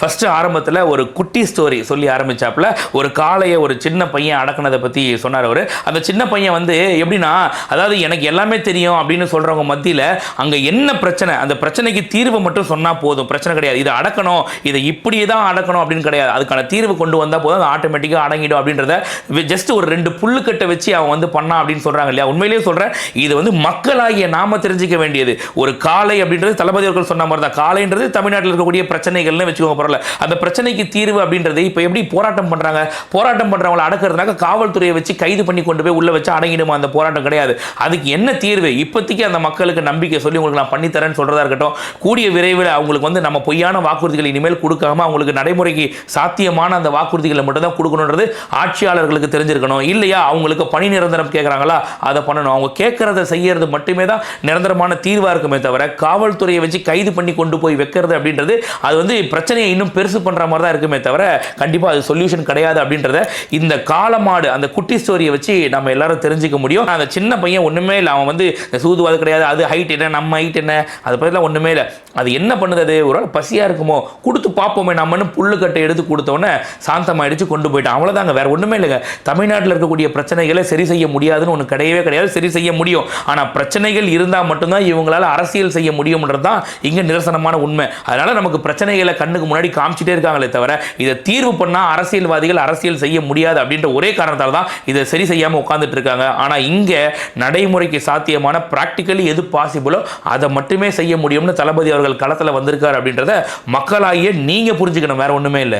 First ஆரம்பத்தில் ஒரு குட்டி ஸ்டோரி சொல்லி ஆரம்பிச்சாப்புல ஒரு காளையை ஒரு சின்ன பையன் அடக்குனதை பற்றி சொன்னார் அவர். அந்த சின்ன பையன் வந்து எப்படின்னா, அதாவது எனக்கு எல்லாமே தெரியும் அப்படின்னு சொல்கிறவங்க மத்தியில் அங்கே என்ன பிரச்சனை, அந்த பிரச்சனைக்கு தீர்வு மட்டும் சொன்னால் போதும், பிரச்சனை கிடையாது. இதை அடக்கணும், இதை இப்படியே தான் அடக்கணும் அப்படின்னு கிடையாது, அதுக்கான தீர்வு கொண்டு வந்தால் போதும், அது ஆட்டோமேட்டிக்காக அடங்கிடும் அப்படின்றத ஜஸ்ட் ஒரு 2 புல்லுக்கட்டை வச்சு அவன் வந்து பண்ணான் அப்படின்னு சொல்கிறாங்க இல்லையா. உண்மையிலேயே சொல்கிறேன், இது வந்து மக்களாகிய நாம தெரிஞ்சிக்க வேண்டியது. ஒரு காளை அப்படின்றது தளபதி அவர்கள் சொன்ன மாதிரி தான், காளைன்றது தமிழ்நாட்டில் இருக்கக்கூடிய பிரச்சனைகள்னு வச்சுக்கோங்க பரவாயில்ல. அந்த பிரச்சனைக்கு தீர்வு அப்படின்றது இப்போ எப்படி போராட்டம் பண்றாங்க, போராட்டம் பண்றவங்களை அடக்கிறதுனால காவல்துறையை வச்சு கைது பண்ணி கொண்டு போய் உள்ள வச்சு அடங்கிடுமா, அந்த போராட்டம் கிடையாது. அதுக்கு என்ன தீர்வு, இப்போதைக்கு அந்த மக்களுக்கு நம்பிக்கை சொல்லி உங்களுக்கு நான் பண்ணித்தரேன்னு சொல்றதா இருக்கட்டும், கூடிய விரைவில் அவங்களுக்கு வந்து நம்ம பொய்யான வாக்குறுதிகள் இனிமேல் கொடுக்காம அவங்களுக்கு நடைமுறைக்கு சாத்தியமான அந்த வாக்குறுதிகளை மட்டும் தான் கொடுக்கணுன்றது ஆட்சியாளர்களுக்கு தெரிஞ்சிருக்கணும். இல்லையா அவங்களுக்கு பணி நிரந்தரம் கேட்குறாங்களா, அதை பண்ணணும். அவங்க கேட்கறத செய்யறது மட்டுமே தான் நிரந்தரமான தீர்வாக இருக்குமே தவிர காவல்துறையை வச்சு கைது பண்ணி கொண்டு போய் வைக்கிறது அப்படின்றது அது வந்து பிரச்சனையை இன்னும் பெருசு பண்ற மாதிரி தான் இருக்குமே தவிர கண்டிப்பா அது சொல்யூஷன் கிடையாது அப்படின்றத இந்த காலமாடு அந்த குட்டி ஸ்டோரியை வச்சு நம்ம எல்லாரும் தெரிஞ்சுக்க முடியும். அந்த சின்ன பையன் ஒண்ணுமே இல்லை, அவன் வந்து சூதுவாது கிடையாது, அது ஹைட் என்ன நம்ம ஹைட் என்ன அதை பற்றிலாம் ஒண்ணுமே இல்லை. அது என்ன பண்ணுது, அது ஒரு பசியா இருக்குமோ கொடுத்து பார்ப்போமே நம்மன்னு புல்லுக்கட்டை எடுத்து கொடுத்தோன்னே சாந்தமாயிடுச்சு, கொண்டு போயிட்டான். அவ்வளோதாங்க, வேற ஒண்ணுமே இல்லைங்க. தமிழ்நாட்டில் இருக்கக்கூடிய பிரச்சனைகளை சரி செய்ய முடியாதுன்னு ஒன்று கிடையவே கிடையாது. சரி செய்ய முடியும், ஆனால் பிரச்சனைகள் இருந்தால் மட்டும்தான் இவங்களால அரசியல் செய்ய முடியும்ன்றது தான் இங்கே நிரசனமான உண்மை. அதனால நமக்கு பிரச்சனைகளை கண்ணுக்கு முன்னாடி காமிச்சிட்டே இருக்காங்களே தவிர இதை தீர்வு பண்ணால் அரசியல்வாதிகள் அரசியல் செய்ய முடியாது அப்படின்ற ஒரே காரணத்தால் தான் இதை சரி செய்யாமல் உட்காந்துட்டு இருக்காங்க. ஆனால் இங்கே நடைமுறைக்கு சாத்தியமான பிராக்டிக்கலி எது பாசிபிளோ அதை மட்டுமே செய்ய முடியும்னு தளபதி அவர்கள் களத்தில் வந்திருக்கார் அப்படின்றத மக்களாகிய நீங்கள் புரிஞ்சுக்கணும், வேற ஒன்றுமே இல்லை.